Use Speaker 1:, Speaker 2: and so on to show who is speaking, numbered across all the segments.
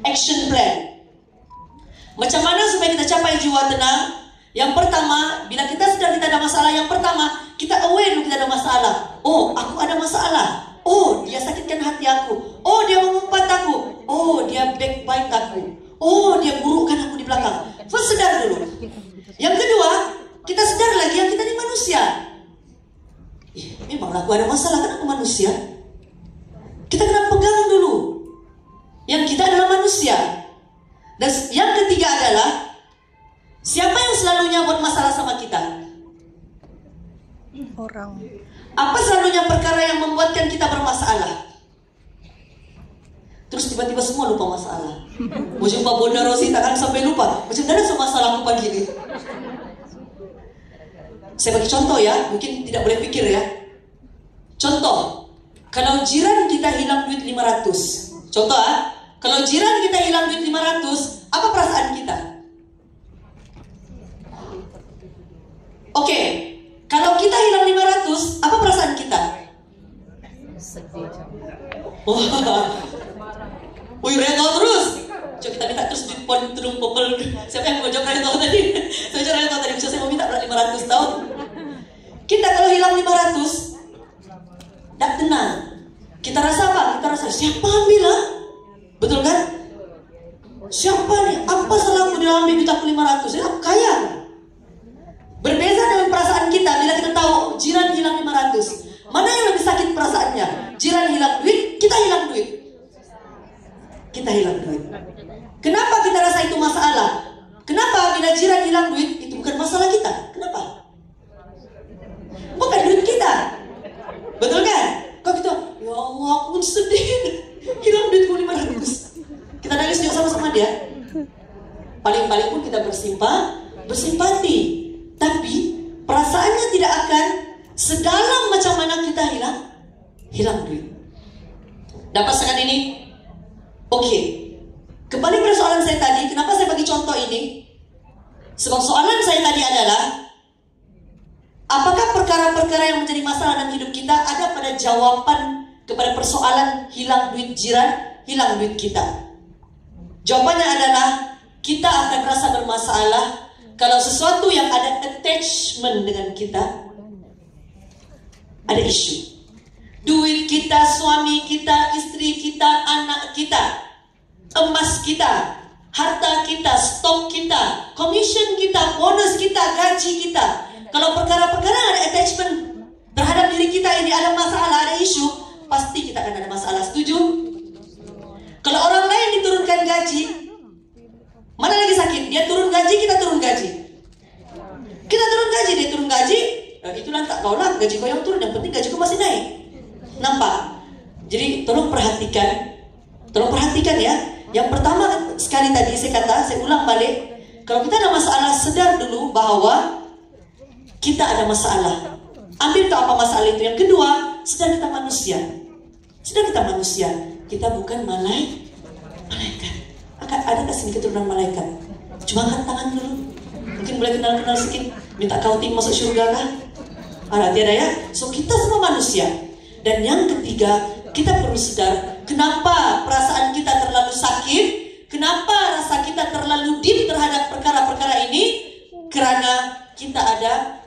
Speaker 1: action plan. Macam mana supaya kita capai jiwa tenang? Yang pertama, bila kita sedar kita ada masalah, yang pertama, kita aware kita ada masalah. Oh, aku ada masalah. Oh, dia sakitkan hati aku. Oh, dia mengumpat aku. Oh, dia backbite aku. Oh, dia burukkan aku di belakang. First, sedar dulu. Yang kedua, kita sedar lagi yang kita ini manusia. Memang aku ada masalah, kan aku manusia. Kita kena pegang dulu yang kita adalah manusia. Dan yang ketiga adalah, siapa yang selalunya buat masalah sama kita?
Speaker 2: Orang.
Speaker 1: Apa selalunya perkara yang membuatkan kita bermasalah? Terus tiba-tiba semua lupa masalah. Mau jumpa Bunda Rosita kan sampai lupa. Macam mana semua masalah aku pagi ini? Saya bagi contoh ya, mungkin tidak boleh pikir ya. Contoh, kalau jiran kita hilang duit 500. Contoh kalau jiran kita hilang duit 500, apa perasaan kita? Oke, kalau kita hilang 500, apa perasaan kita?
Speaker 2: Sedih.
Speaker 1: Wih, reto terus. Coba kita minta terus duit pon turun popel. Siapa yang mau jawab reto tadi? Saya jawab reto tadi, bisa saya mau minta 500 tahun. Kita kalau hilang 500, tak tenang. Kita rasa apa? Kita rasa siapa ambil lah? Betul kan? Siapa nih? Apa salahku dia ambil duit aku 500? Aku kaya. Berbeza dengan perasaan kita bila kita tahu jiran hilang 500. Mana yang lebih sakit perasaannya? Jiran hilang duit, kita hilang duit. Kita hilang duit. Kenapa kita rasa itu masalah? Kenapa bila jiran hilang duit, itu bukan masalah kita? Kenapa? Bukan duit kita. Betul kan? Kok kita, ya Allah, aku sedih. Hilang duitku 500. Kita nangis juga sama-sama dia. Paling-paling pun kita bersimpati. Tapi perasaannya tidak akan sedalam macam mana kita hilang duit. Dapat sekarang ini? Oke. Kembali pada soalan saya tadi, kenapa saya bagi contoh ini? Sebab soalan saya tadi adalah, apakah perkara-perkara yang menjadi masalah dalam hidup kita ada pada jawaban kepada persoalan hilang duit jiran, hilang duit kita? Jawabannya adalah, kita akan rasa bermasalah kalau sesuatu yang ada attachment dengan kita, ada isu. Duit kita, suami kita, istri kita, anak kita, emas kita, harta kita, stok kita, commission kita, bonus kita, gaji kita. Kalau perkara-perkara ada attachment terhadap diri kita ini ada masalah, ada isu, pasti kita akan ada masalah. Setuju? Kalau orang lain diturunkan gaji, mana lagi sakit? Dia turun gaji, kita turun gaji. Kita turun gaji, dia turun gaji. Itulah tak kau lah, gaji kau yang turun, yang penting gaji kau masih naik. Nampak? Jadi tolong perhatikan ya. Yang pertama sekali tadi saya ulang balik. Kalau kita ada masalah, sedar dulu bahwa kita ada masalah. Ambil tahu apa masalah itu. Yang kedua, sedar kita manusia. Kita bukan malaikat. Ada kasih keturunan malaikat. Cuma angkat tangan dulu. Mungkin boleh kenal-kenal sedikit. Minta kau tim masuk surga kah? Tiada ya. So kita semua manusia. Dan yang ketiga, kita perlu sadar kenapa perasaan kita terlalu sakit, kenapa rasa kita terlalu deep terhadap perkara-perkara ini, karena kita ada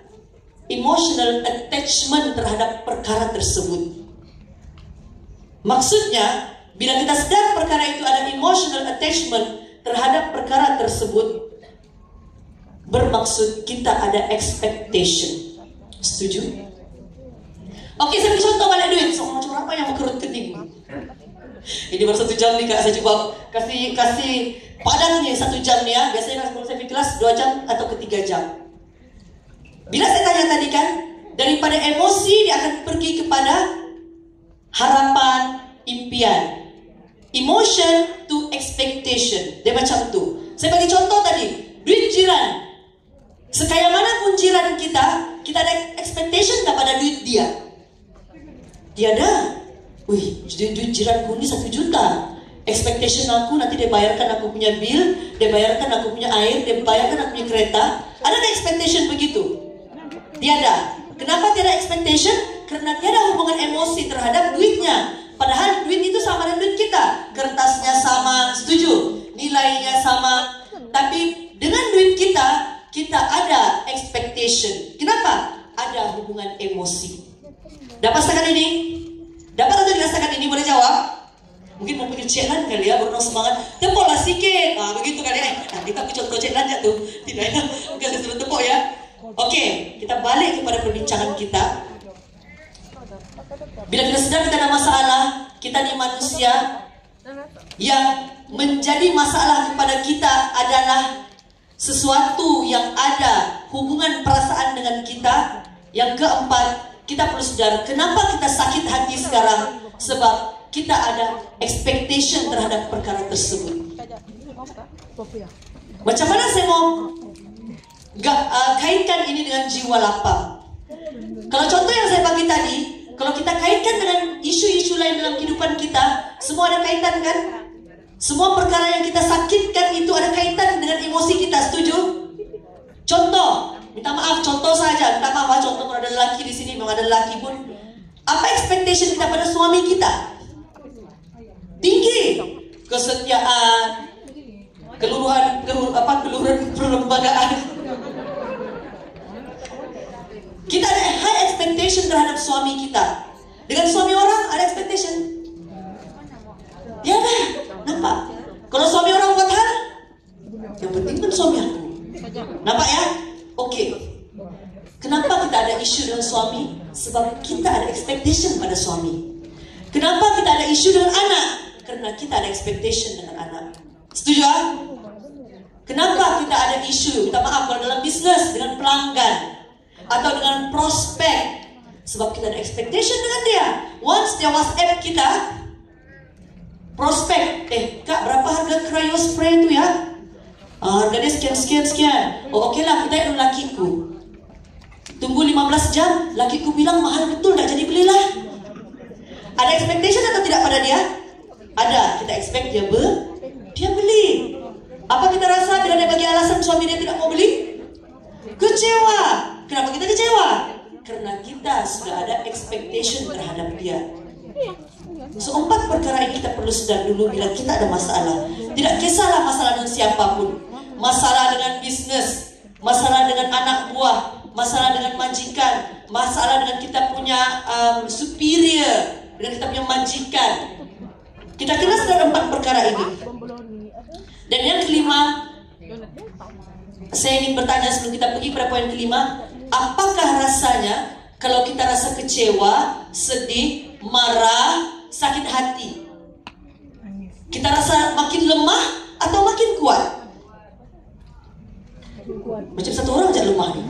Speaker 1: emotional attachment terhadap perkara tersebut. Maksudnya, bila kita sadar perkara itu ada emotional attachment terhadap perkara tersebut, bermaksud kita ada expectation. Setuju? Oke, saya beri contoh balik duit. So, macam apa yang mengerut kening? Ini baru 1 jam nih kak. Saya coba kasih padan nih 1 jam nih ya. Biasanya kalau saya di kelas 2 jam atau ke 3 jam. Bila saya tanya tadi kan, daripada emosi dia akan pergi kepada harapan, impian. Emotion to expectation. Dia macam tu. Saya bagi contoh tadi, duit jiran. Sekaya mana pun jiran kita ada expectation kepada duit dia. Tiada. Wih, duit jiranku ini 1 juta. Expectation aku nanti dia bayarkan aku punya bill, dia bayarkan aku punya air, dia bayarkan aku punya kereta. Ada expectation begitu? Tiada. Kenapa tiada expectation? Karena tiada hubungan emosi terhadap duitnya. Padahal duit itu sama dengan duit kita. Kertasnya sama, setuju? nilainya sama, tapi dengan duit kita ada expectation. Kenapa? Ada hubungan emosi. Dapat rasakan ini? Dapat atau dirasakan ini? Boleh jawab? Mungkin mau pikir ceklan kali ya, baru semangat. Tepuklah sikit. Begitu kali ya. Nanti aku contoh ceklan aja tuh. Tidak ya, bukan disuruh tepuk ya. Oke, kita balik kepada perbincangan kita. Bila kita sedar kita ada masalah, kita ni manusia, yang menjadi masalah kepada kita adalah sesuatu yang ada hubungan perasaan dengan kita. Yang keempat, kita perlu sadar kenapa kita sakit hati sekarang. Sebab kita ada expectation terhadap perkara tersebut. Macam mana saya mau kaitkan ini dengan jiwa lapang? Kalau contoh yang saya bagi tadi, kalau kita kaitkan dengan isu-isu lain dalam kehidupan kita, semua ada kaitan kan? Semua perkara yang kita sakitkan itu ada kaitan dengan emosi kita, setuju? Contoh, minta maaf, contoh saja, minta maaf, contoh kalau ada lelaki di sini, memang ada lelaki pun. Apa expectation kita pada suami kita? Tinggi, kesetiaan, keluruhan perlembagaan. Kita ada high expectation terhadap suami kita. Dengan suami orang ada expectation. Ya kan? Nampak? Kalau suami orang buat hal, yang penting kan suami aku. Nampak ya? Oke. Kenapa kita ada isu dengan suami? Sebab kita ada expectation pada suami. Kenapa kita ada isu dengan anak? Karena kita ada expectation dengan anak. Setuju? Kenapa kita ada isu? Minta maaf kalau dalam bisnes dengan pelanggan atau dengan prospek, sebab kita ada expectation dengan dia. Once dia WhatsApp kita, prospek, kak berapa harga cryo spray itu ya? Harganya sekian. Oh oke lah, kita yang lakiku. Tunggu 15 jam, lakiku bilang mahal betul, tak jadi belilah. Ada expectation atau tidak pada dia? Ada, kita expect dia beli. Apa kita rasa bila dia bagi alasan suami dia tidak mau beli? Kecewa. Kenapa kita kecewa? Karena kita sudah ada expectation terhadap dia. So, 4 perkara ini kita perlu sadar dulu bila kita ada masalah. Tidak kisahlah masalah dengan siapapun. Masalah dengan bisnes, masalah dengan anak buah, masalah dengan majikan, masalah dengan kita punya superior, dengan kita punya majikan. Kita kena sadar 4 perkara ini. Dan yang kelima, saya ingin bertanya sebelum kita pergi pada poin kelima, apakah rasanya kalau kita rasa kecewa, sedih, marah, sakit hati? Kita rasa makin lemah atau makin kuat? Macam satu orang aja lemah nih.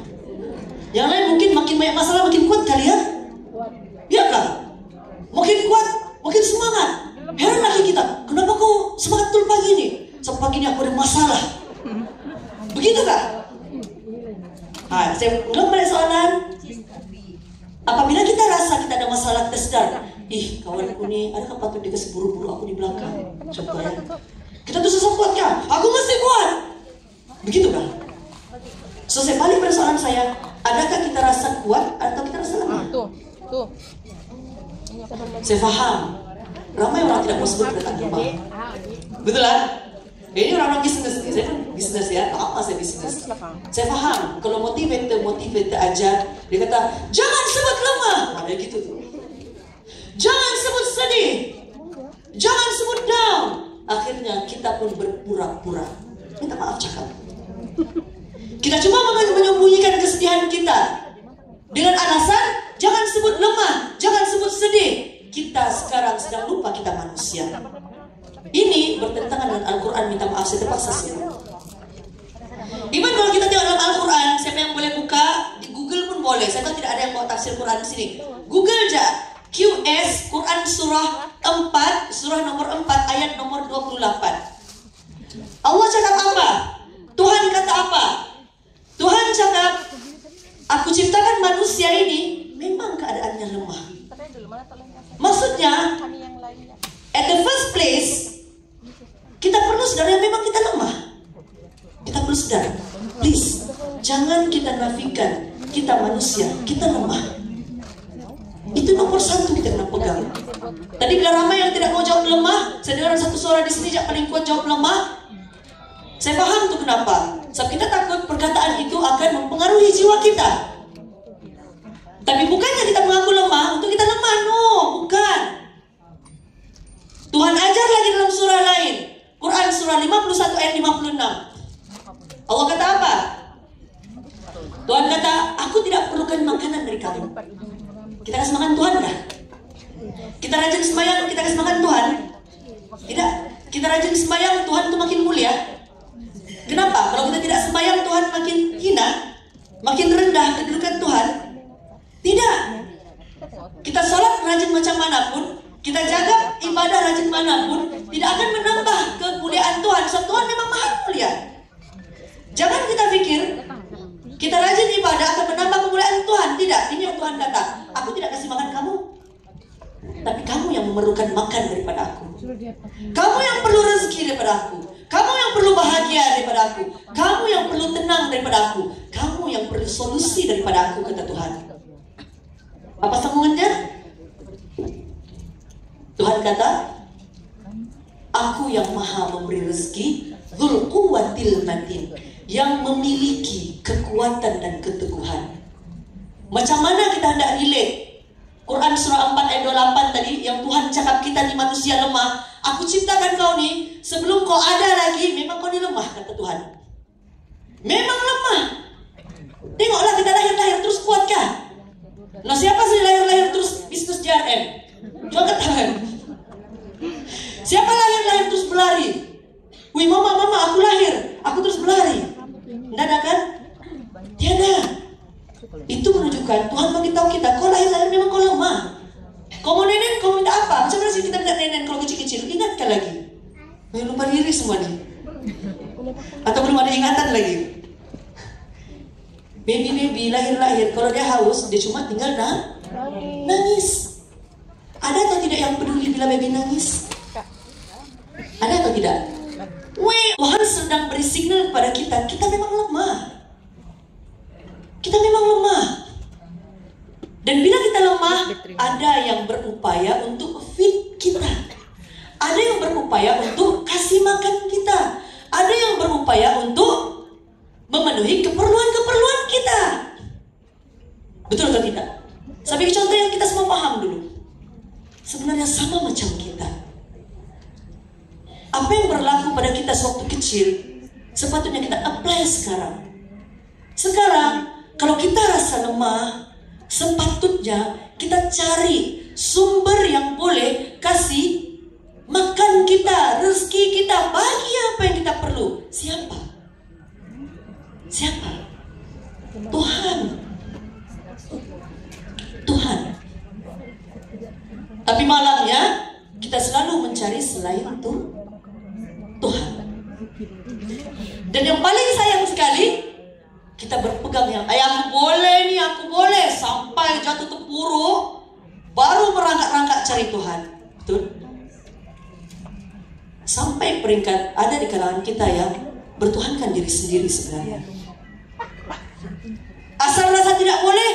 Speaker 1: Yang lain mungkin makin banyak masalah makin kuat kali ya? Iya kan? Makin kuat, makin semangat. Heran lagi kita, kenapa kau semangat betul pagi ini? Sebab pagi ini aku ada masalah. Begitu kan? Saya ulang balik soalan. Apabila kita rasa kita ada masalah, kita sedar, kawanku ni, adakah patut dia kasi buru-buru aku di belakang? Contohnya, kita tuh susah kuat kan? Aku mesti kuat. Begitu kan? So saya balik pada soalan saya, adakah kita rasa kuat atau kita rasa lemah? Tuh. Saya faham. Ramai orang tidak mau sebut kata lemah. Betul kan? Ini orang-orang bisnes, saya kan bisnes ya, lama saya bisnes. Saya paham, kalau motivator aja, dia kata, jangan sebut lemah, ada gitu tuh. Jangan sebut sedih, jangan sebut down. Akhirnya kita pun berpura-pura, minta maaf cakap. Kita cuma menyembunyikan kesedihan kita dengan alasan, jangan sebut lemah, jangan sebut sedih. Kita sekarang sedang lupa kita manusia. Ini bertentangan dengan Al-Quran. Minta maaf, saya terpaksa sebut. Even kalau kita tengok dalam Al-Quran, siapa yang boleh buka di Google pun boleh. Saya tahu tidak ada yang bawa tafsir Quran di sini. Google aja QS Quran surah 4, surah nomor 4 ayat nomor 28. Allah cakap apa? Tuhan kata apa? Tuhan cakap, aku ciptakan manusia ini memang keadaannya lemah. Maksudnya, at the first place, kita perlu sadar yang memang kita lemah. Kita perlu sadar, please, jangan kita nafikan kita manusia, kita lemah. Itu nomor 1 kita kena pegang. Tadi bila ramai yang tidak mau jawab lemah, saya dengar satu suara di sini yang paling kuat jawab lemah. Saya paham tuh kenapa. Sebab kita takut perkataan itu akan mempengaruhi jiwa kita. Tapi bukannya kita mengaku lemah untuk kita lemah, no, bukan. Tuhan ajar lagi dalam surah lain, Quran surah 51 ayat 56. Allah kata apa? Tuhan kata, aku tidak perlukan makanan dari kamu. Kita kasih makan Tuhan kah? Kita rajin sembahyang, kita kasih makan Tuhan? Tidak. Kita rajin sembahyang, Tuhan itu makin mulia. Kenapa? Kalau kita tidak sembahyang, Tuhan makin hina, makin rendah kedudukan Tuhan. Tidak. Kita sholat rajin macam manapun, kita jaga ibadah rajin manapun, tidak akan menambah kemuliaan Tuhan. Sebab Tuhan memang maha mulia. Jangan kita pikir kita rajin ibadah akan menambah kemuliaan Tuhan. Tidak. Ini yang Tuhan kata, aku tidak kasih makan kamu, tapi kamu yang memerlukan makan daripada aku. Kamu yang perlu rezeki daripada aku. Kamu yang perlu bahagia daripada aku. Kamu yang perlu tenang daripada aku. Kamu yang perlu solusi daripada aku, kata Tuhan. Apa sambungannya? Tuhan kata, aku yang maha memberi rezeki, Dzul Quwwatil Matin, yang memiliki kekuatan dan keteguhan. Macam mana kita hendak relate? Quran surah 4 ayat 28 tadi, yang Tuhan cakap kita ni manusia lemah. Aku ciptakan kau ni, sebelum kau ada lagi, memang kau ni lemah, kata Tuhan. Memang lemah. Tengoklah kita lahir-lahir terus kuatkah? Nah, siapa sih lahir-lahir terus bisnis JRM? Coba tangan. Siapa lahir-lahir terus berlari? Wih, mama, aku lahir, aku terus berlari. Tidak ada kan? Tiada. Itu menunjukkan Tuhan beritahu kita, kau lahir-lahir memang kau lemah. Kau mau nenen, kau minta apa? Macam mana sih kita minta nenen kalau kecil-kecil? Ingatkan lagi. Lupa diri semua nih. Atau belum ada ingatan lagi. Baby lahir-lahir, kalau dia haus, dia cuma tinggal nangis. Ada atau tidak yang peduli bila baby nangis? Ada atau tidak? Tuhan sedang beri signal kepada kita, kita memang lemah. Kita memang lemah. Dan bila kita lemah, ada yang berupaya untuk feed kita. Ada yang berupaya untuk kasih makan kita. Ada yang berupaya untuk memenuhi keperluan-keperluan kita. Betul atau tidak? Sebagai contoh yang kita semua paham dulu. Sebenarnya sama macam kita. Apa yang berlaku pada kita sewaktu kecil, sepatutnya kita apply sekarang. Sekarang, kalau kita rasa lemah, sepatutnya kita cari sumber yang boleh kasih makan kita, rezeki kita, bagi apa yang kita perlu. Siapa? Siapa? Tuhan. Tuhan. Tapi malamnya kita selalu mencari selain Tuhan. Dan yang paling sayang sekali, kita berpegang yang aku boleh nih, aku boleh, sampai jatuh terpuruk, baru merangkak-rangkak cari Tuhan. Betul? Sampai peringkat ada di kalangan kita yang bertuhankan diri sendiri sebenarnya. Asal rasa tidak boleh,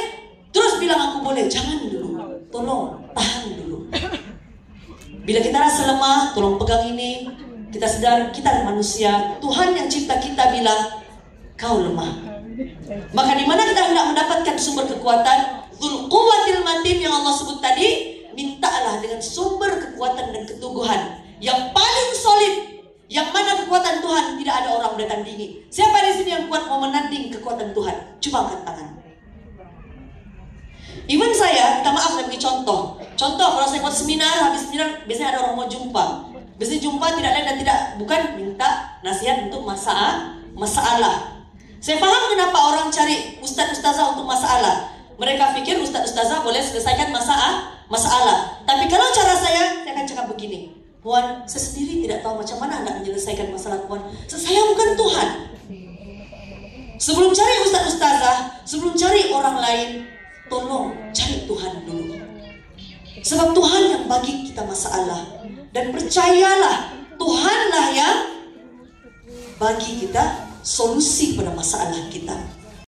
Speaker 1: terus bilang aku boleh. Jangan dulu, tolong tahan dulu. Bila kita rasa lemah, tolong pegang ini. Kita sadar kita manusia. Tuhan yang cipta kita bilang, kau lemah. Maka di mana kita hendak mendapatkan sumber kekuatan? Dzul Quwwatil Matin yang Allah sebut tadi, mintalah dengan sumber kekuatan dan keteguhan yang paling solid. Yang mana kekuatan Tuhan tidak ada orang bertandingi. Siapa di sini yang kuat mau menanding kekuatan Tuhan? Coba angkat tangan. Even saya, minta maaf saya bagi contoh. Contoh kalau saya buat seminar, habis seminar biasanya ada orang mau jumpa. Biasanya jumpa tidak lain dan tidak bukan minta nasihat untuk masalah. Saya paham kenapa orang cari ustaz-ustazah untuk masalah. Mereka pikir ustaz-ustazah boleh selesaikan masalah. Tapi kalau cara saya akan cakap begini. Puan, saya sendiri tidak tahu macam mana hendak menyelesaikan masalah Puan. Saya bukan Tuhan. Sebelum cari ustaz-ustazah, sebelum cari orang lain, tolong cari Tuhan dulu. Sebab Tuhan yang bagi kita masalah. Dan percayalah, Tuhanlah yang bagi kita solusi pada masalah kita.